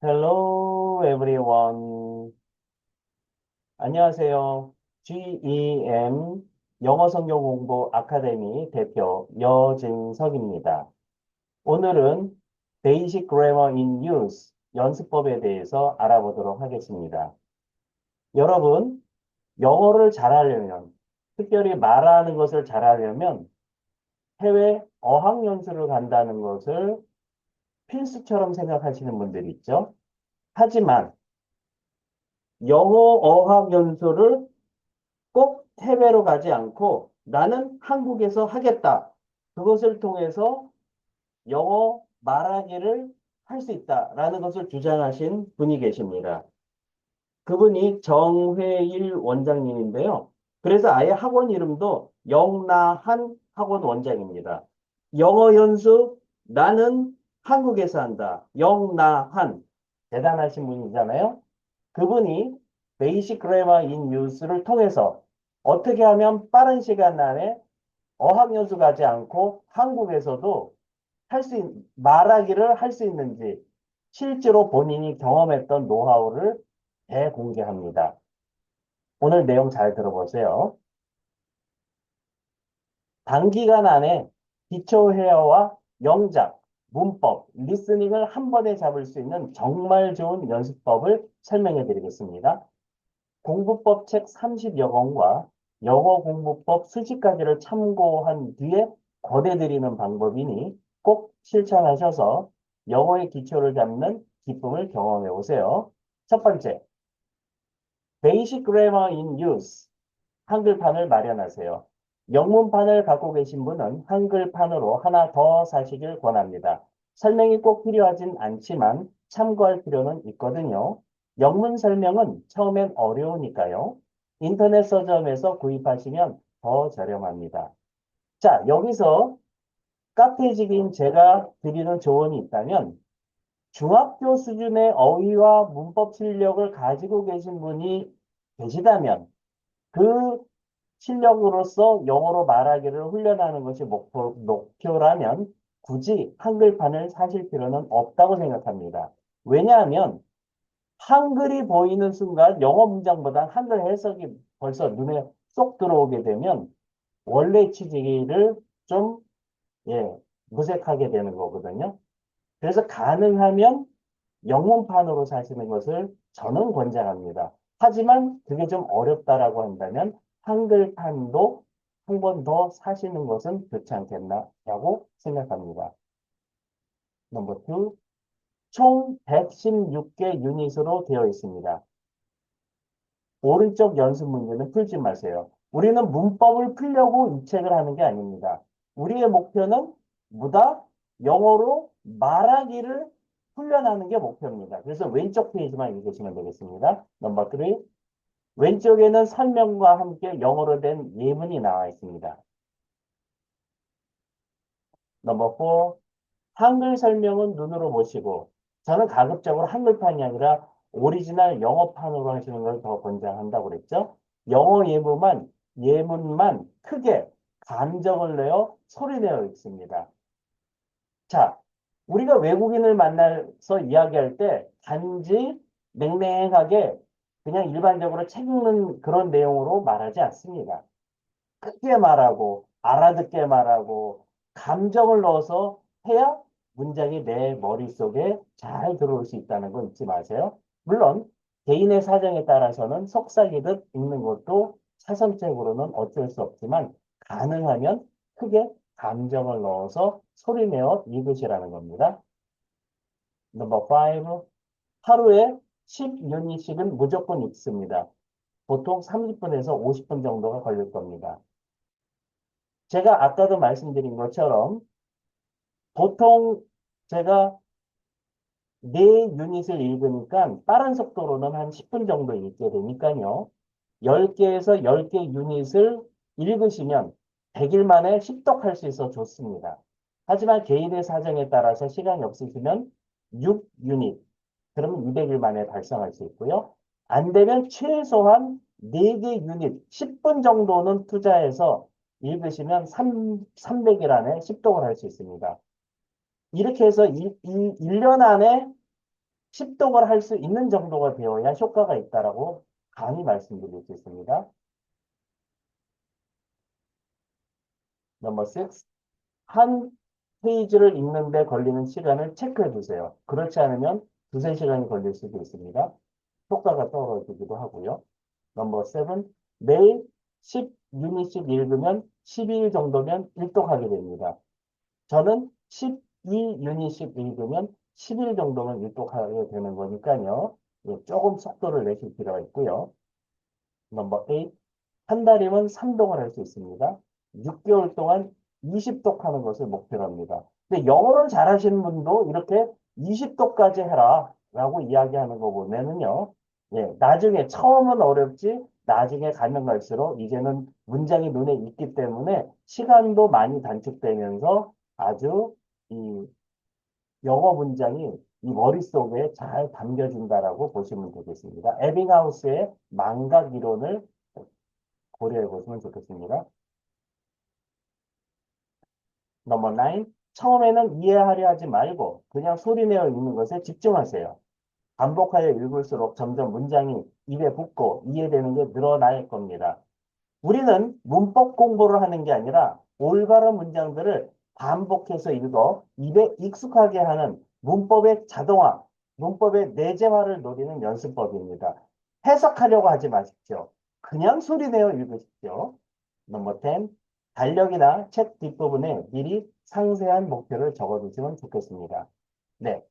Hello everyone. 안녕하세요. GEM 영어 성경 공부 아카데미 대표 여진석입니다. 오늘은 Basic Grammar in Use 연습법에 대해서 알아보도록 하겠습니다. 여러분, 영어를 잘하려면, 특별히 말하는 것을 잘하려면 해외 어학연수를 간다는 것을 필수처럼 생각하시는 분들이 있죠. 하지만 영어 어학 연수를 꼭 해외로 가지 않고 나는 한국에서 하겠다. 그것을 통해서 영어 말하기를 할 수 있다라는 것을 주장하신 분이 계십니다. 그분이 정회일 원장님인데요. 그래서 아예 학원 이름도 영나한 학원 원장입니다. 영어 연수 나는 한국에서 한다. 영나한 대단하신 분이잖아요. 그분이 베이식 그래머 인 유스를 통해서 어떻게 하면 빠른 시간 안에 어학연수 가지 않고 한국에서도 말하기를 할 수 있는지 실제로 본인이 경험했던 노하우를 대공개합니다. 오늘 내용 잘 들어보세요. 단기간 안에 기초 회화와 영작, 문법, 리스닝을 한 번에 잡을 수 있는 정말 좋은 연습법을 설명해 드리겠습니다. 공부법 책 30여 권과 영어 공부법 수집까지를 참고한 뒤에 권해드리는 방법이니 꼭 실천하셔서 영어의 기초를 잡는 기쁨을 경험해 보세요. 첫 번째, Basic Grammar in Use. 한글판을 마련하세요. 영문판을 갖고 계신 분은 한글판으로 하나 더 사시길 권합니다. 설명이 꼭 필요하진 않지만 참고할 필요는 있거든요. 영문 설명은 처음엔 어려우니까요. 인터넷 서점에서 구입하시면 더 저렴합니다. 자, 여기서 카페직인 제가 드리는 조언이 있다면 중학교 수준의 어휘와 문법 실력을 가지고 계신 분이 계시다면 그 실력으로서 영어로 말하기를 훈련하는 것이 목표라면 굳이 한글판을 사실 필요는 없다고 생각합니다. 왜냐하면 한글이 보이는 순간 영어 문장보다 한글 해석이 벌써 눈에 쏙 들어오게 되면 원래 취지를 좀, 예, 무색하게 되는 거거든요. 그래서 가능하면 영문판으로 사시는 것을 저는 권장합니다. 하지만 그게 좀 어렵다라고 한다면 한글판도 한 번 더 사시는 것은 좋지 않겠나라고 생각합니다. 넘버 2, 총 116개 유닛으로 되어 있습니다. 오른쪽 연습 문제는 풀지 마세요. 우리는 문법을 풀려고 이 책을 하는 게 아닙니다. 우리의 목표는 뭐다? 영어로 말하기를 훈련하는 게 목표입니다. 그래서 왼쪽 페이지만 읽으시면 되겠습니다. 넘버 3. 왼쪽에는 설명과 함께 영어로 된 예문이 나와 있습니다. 넘버 4. 한글 설명은 눈으로 보시고 저는 가급적으로 한글판이 아니라 오리지널 영어판으로 하시는 걸 더 권장한다고 그랬죠. 영어 예문만 크게 감정을 내어 소리내어 있습니다. 자, 우리가 외국인을 만나서 이야기할 때 단지 냉랭하게 그냥 일반적으로 책 읽는 그런 내용으로 말하지 않습니다. 크게 말하고 알아듣게 말하고 감정을 넣어서 해야 문장이 내 머릿속에 잘 들어올 수 있다는 거 잊지 마세요. 물론 개인의 사정에 따라서는 속삭이듯 읽는 것도 사선책으로는 어쩔 수 없지만 가능하면 크게 감정을 넣어서 소리내어 읽으시라는 겁니다. 넘버 5. 하루에 10유닛씩은 무조건 읽습니다. 보통 30분에서 50분 정도가 걸릴 겁니다. 제가 아까도 말씀드린 것처럼 보통 제가 4유닛을 읽으니까 빠른 속도로는 한 10분 정도 읽게 되니까요. 10개에서 10개 유닛을 읽으시면 100일 만에 습독할 수 있어 좋습니다. 하지만 개인의 사정에 따라서 시간이 없으시면 6유닛, 그러면 200일 만에 달성할 수 있고요. 안 되면 최소한 4개 유닛, 10분 정도는 투자해서 읽으시면 300일 안에 습독을 할 수 있습니다. 이렇게 해서 1년 안에 십독을 할 수 있는 정도가 되어야 효과가 있다라고 감히 말씀드릴 수 있습니다. 넘버 6. 한 페이지를 읽는데 걸리는 시간을 체크해 주세요. 그렇지 않으면 두세 시간이 걸릴 수도 있습니다. 효과가 떨어지기도 하고요. 넘버 7. 매일 10유닛씩 읽으면 12일 정도면 일독하게 됩니다. 저는 12유닛씩 읽으면 10일 정도면 일독하게 되는 거니까요. 예, 조금 속도를 내실 필요가 있고요. 넘버 8. 한 달이면 3독을 할 수 있습니다. 6개월 동안 20독 하는 것을 목표로 합니다. 근데 영어를 잘하시는 분도 이렇게 20독까지 해라 라고 이야기하는 거 보면은요. 예, 나중에 처음은 어렵지 나중에 가면 갈수록 이제는 문장이 눈에 있기 때문에 시간도 많이 단축되면서 아주 이 영어 문장이 이 머릿속에 잘 담겨진다라고 보시면 되겠습니다. 에빙하우스의 망각 이론을 고려해 보시면 좋겠습니다. 넘버 9. 처음에는 이해하려 하지 말고 그냥 소리내어 읽는 것에 집중하세요. 반복하여 읽을수록 점점 문장이 입에 붙고 이해되는 게 늘어날 겁니다. 우리는 문법 공부를 하는 게 아니라 올바른 문장들을 반복해서 읽어 입에 익숙하게 하는 문법의 자동화, 문법의 내재화를 노리는 연습법입니다. 해석하려고 하지 마십시오. 그냥 소리내어 읽으십시오. 넘버 10. 달력이나 책 뒷부분에 미리 상세한 목표를 적어두시면 좋겠습니다. 네,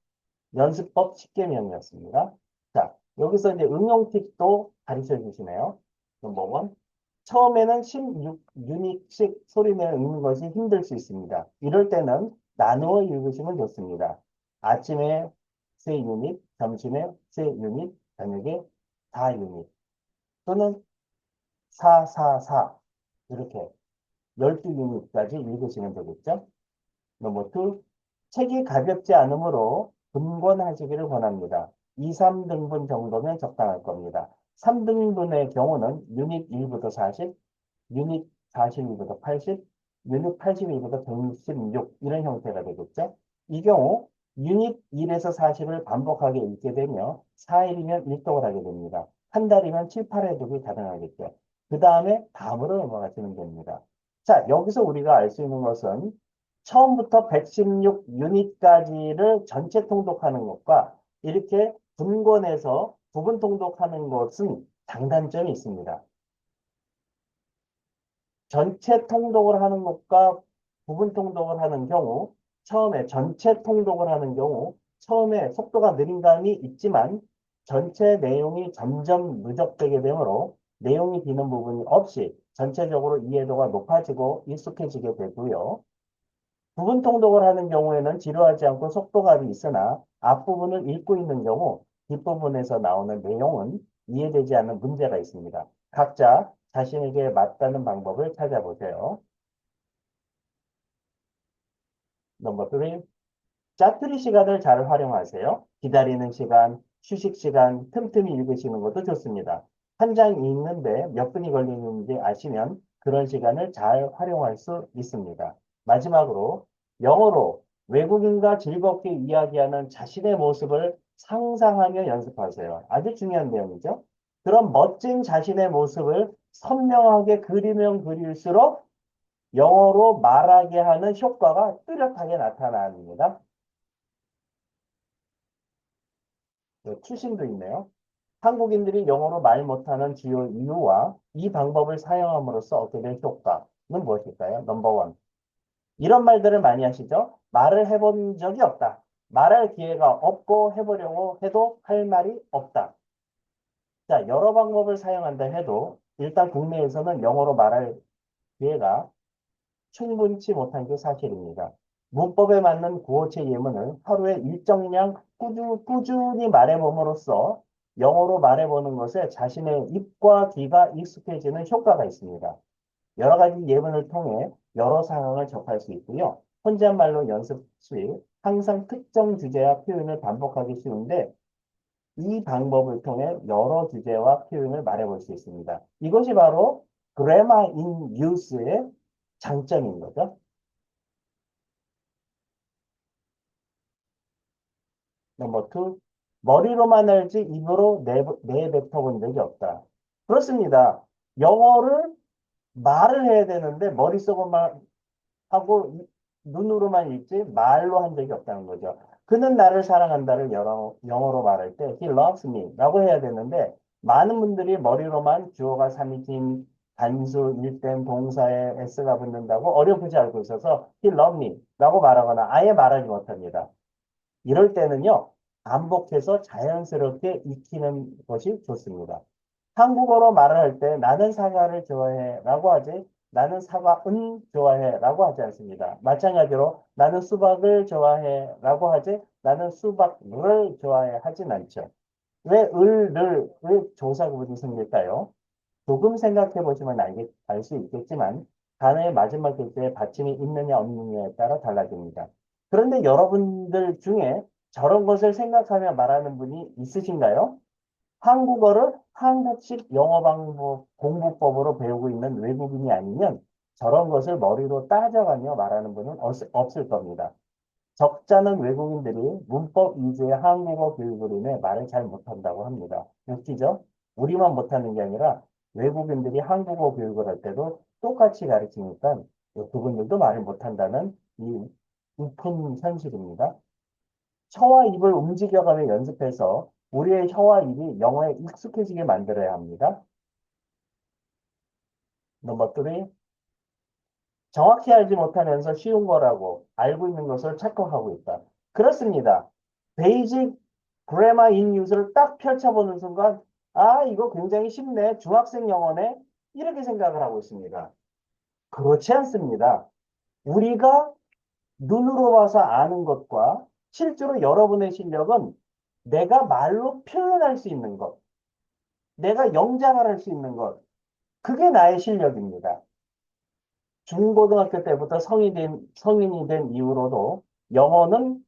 연습법 10개명이었습니다. 자, 여기서 이제 응용 팁도 가르쳐 주시네요. 넘버 1. 처음에는 16유닛씩 소리내어 읽는 것이 힘들 수 있습니다. 이럴 때는 나누어 읽으시면 좋습니다. 아침에 3유닛, 점심에 3유닛, 저녁에 4유닛 또는 4, 이렇게 12유닛까지 읽으시면 되겠죠? 넘버 2. 책이 가볍지 않으므로 분권하시기를 권합니다. 2, 3등분 정도면 적당할 겁니다. 3등분의 경우는 유닛 1부터 40, 유닛 42부터 80, 유닛 82부터 116 이런 형태가 되겠죠. 이 경우 유닛 1에서 40을 반복하게 읽게 되며 4일이면 1독을 하게 됩니다. 한 달이면 7, 8회독이 가능하겠죠. 그 다음에 다음으로 넘어가시면 됩니다. 자, 여기서 우리가 알 수 있는 것은 처음부터 116유닛까지를 전체 통독하는 것과 이렇게 분권해서 부분 통독하는 것은 장단점이 있습니다. 전체 통독을 하는 것과 부분 통독을 하는 경우, 처음에 전체 통독을 하는 경우, 처음에 속도가 느린 감이 있지만 전체 내용이 점점 누적되게 되므로 내용이 비는 부분이 없이 전체적으로 이해도가 높아지고 익숙해지게 되고요. 부분 통독을 하는 경우에는 지루하지 않고 속도감이 있으나 앞부분을 읽고 있는 경우 뒷부분에서 나오는 내용은 이해되지 않는 문제가 있습니다. 각자 자신에게 맞다는 방법을 찾아보세요. 넘버 3. 짜투리 시간을 잘 활용하세요. 기다리는 시간, 휴식 시간, 틈틈이 읽으시는 것도 좋습니다. 한 장 읽는데 몇 분이 걸리는지 아시면 그런 시간을 잘 활용할 수 있습니다. 마지막으로 영어로 외국인과 즐겁게 이야기하는 자신의 모습을 상상하며 연습하세요. 아주 중요한 내용이죠. 그런 멋진 자신의 모습을 선명하게 그리면 그릴수록 영어로 말하게 하는 효과가 뚜렷하게 나타납니다. 네, 추신도 있네요. 한국인들이 영어로 말 못하는 주요 이유와 이 방법을 사용함으로써 얻게 된 효과는 무엇일까요? 넘버 원. 이런 말들을 많이 하시죠? 말을 해본 적이 없다. 말할 기회가 없고 해보려고 해도 할 말이 없다. 자, 여러 방법을 사용한다 해도 일단 국내에서는 영어로 말할 기회가 충분치 못한 게 사실입니다. 문법에 맞는 구어체 예문을 하루에 일정량 꾸준히 말해봄으로써 영어로 말해보는 것에 자신의 입과 귀가 익숙해지는 효과가 있습니다. 여러 가지 예문을 통해 여러 상황을 접할 수 있고요. 혼잣말로 연습 시 항상 특정 주제와 표현을 반복하기 쉬운데 이 방법을 통해 여러 주제와 표현을 말해볼 수 있습니다. 이것이 바로 Grammar in Use의 장점인 거죠. 넘버 2. 머리로만 알지 입으로 내뱉어본 적이 없다. 그렇습니다. 영어를 말을 해야 되는데 머릿속으로만 하고 눈으로만 읽지 말로 한 적이 없다는 거죠. 그는 나를 사랑한다를 영어로 말할 때 he loves me 라고 해야 되는데 많은 분들이 머리로만 주어가 3인칭 단수 일된 동사에 s가 붙는다고 어렴풋이 알고 있어서 he loves me 라고 말하거나 아예 말하지 못합니다. 이럴 때는요, 반복해서 자연스럽게 익히는 것이 좋습니다. 한국어로 말을 할 때 나는 사과를 좋아해 라고 하지 나는 사과은 좋아해 라고 하지 않습니다. 마찬가지로 나는 수박을 좋아해 라고 하지 나는 수박을 좋아해 하진 않죠. 왜 왜 조사 구분이 생길까요? 조금 생각해 보시면 알 수 있겠지만 단어의 마지막 글자에 받침이 있느냐 없느냐에 따라 달라집니다. 그런데 여러분들 중에 저런 것을 생각하며 말하는 분이 있으신가요? 한국어를 한국식 영어 방법 공부법으로 배우고 있는 외국인이 아니면 저런 것을 머리로 따져가며 말하는 분은 없을 겁니다. 적잖은 외국인들이 문법 위주의 한국어 교육으로 인해 말을 잘 못한다고 합니다. 웃기죠? 우리만 못하는 게 아니라 외국인들이 한국어 교육을 할 때도 똑같이 가르치니까 그분들도 말을 못한다는 이 웃픈 현실입니다. 혀와 입을 움직여가며 연습해서 우리의 혀와 입이 영어에 익숙해지게 만들어야 합니다. 넘버 3. 정확히 알지 못하면서 쉬운 거라고 알고 있는 것을 착각하고 있다. 그렇습니다. 베이직 그래마 인 유스를 딱 펼쳐보는 순간 아 이거 굉장히 쉽네. 중학생 영어네. 이렇게 생각을 하고 있습니다. 그렇지 않습니다. 우리가 눈으로 봐서 아는 것과 실제로 여러분의 실력은 내가 말로 표현할 수 있는 것, 내가 영장을 할 수 있는 것, 그게 나의 실력입니다. 중고등학교 때부터 성인이 된 이후로도 영어는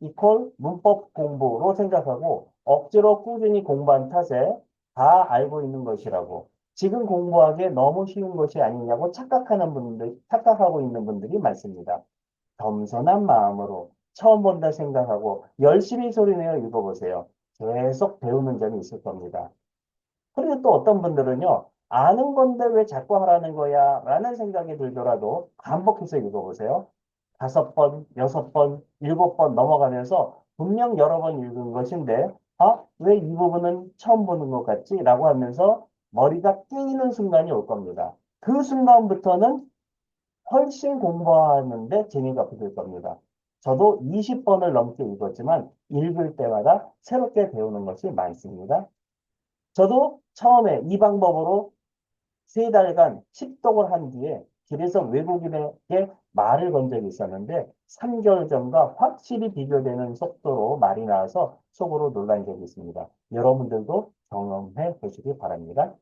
이퀄 문법 공부로 생각하고 억지로 꾸준히 공부한 탓에 다 알고 있는 것이라고 지금 공부하기에 너무 쉬운 것이 아니냐고 착각하고 있는 분들이 많습니다. 겸손한 마음으로 처음 본다 생각하고 열심히 소리내어 읽어보세요. 계속 배우는 점이 있을 겁니다. 그리고 또 어떤 분들은요, 아는 건데 왜 자꾸 하라는 거야? 라는 생각이 들더라도 반복해서 읽어보세요. 5번, 6번, 7번 넘어가면서 분명 여러 번 읽은 것인데, 아, 왜 이 부분은 처음 보는 것 같지? 라고 하면서 머리가 끼이는 순간이 올 겁니다. 그 순간부터는 훨씬 공부하는데 재미가 붙을 겁니다. 저도 20번을 넘게 읽었지만 읽을 때마다 새롭게 배우는 것이 많습니다. 저도 처음에 이 방법으로 3달간 습독을 한 뒤에 길에서 외국인에게 말을 건 적이 있었는데 3개월 전과 확실히 비교되는 속도로 말이 나와서 속으로 놀란 적이 있습니다. 여러분들도 경험해 보시기 바랍니다.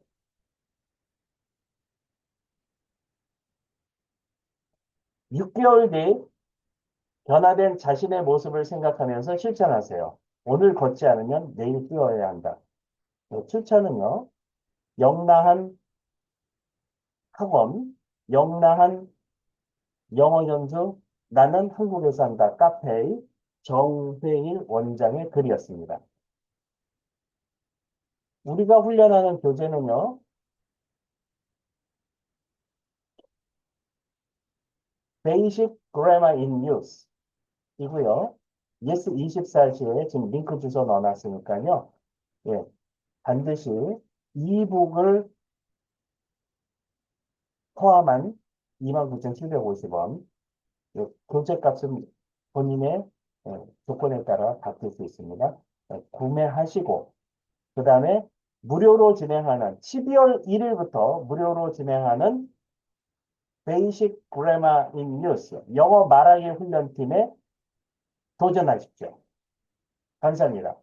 6개월 뒤 변화된 자신의 모습을 생각하면서 실천하세요. 오늘 걷지 않으면 내일 뛰어야 한다. 실천은요. 영라한 학원, 영라한 영어 연수, 나는 한국에서 한다. 카페의 정회일 원장의 글이었습니다. 우리가 훈련하는 교재는요. Basic Grammar in Use 이고요. 예스 24시에 지금 링크 주소 넣어놨으니까요. 예, 반드시 이북을 포함한 29,750원. 교재값은 본인의 조건에 따라 바뀔 수 있습니다. 구매하시고 그 다음에 무료로 진행하는 12월 1일부터 무료로 진행하는 Basic Grammar in Use 영어 말하기 훈련팀에 도전하십시오. 감사합니다.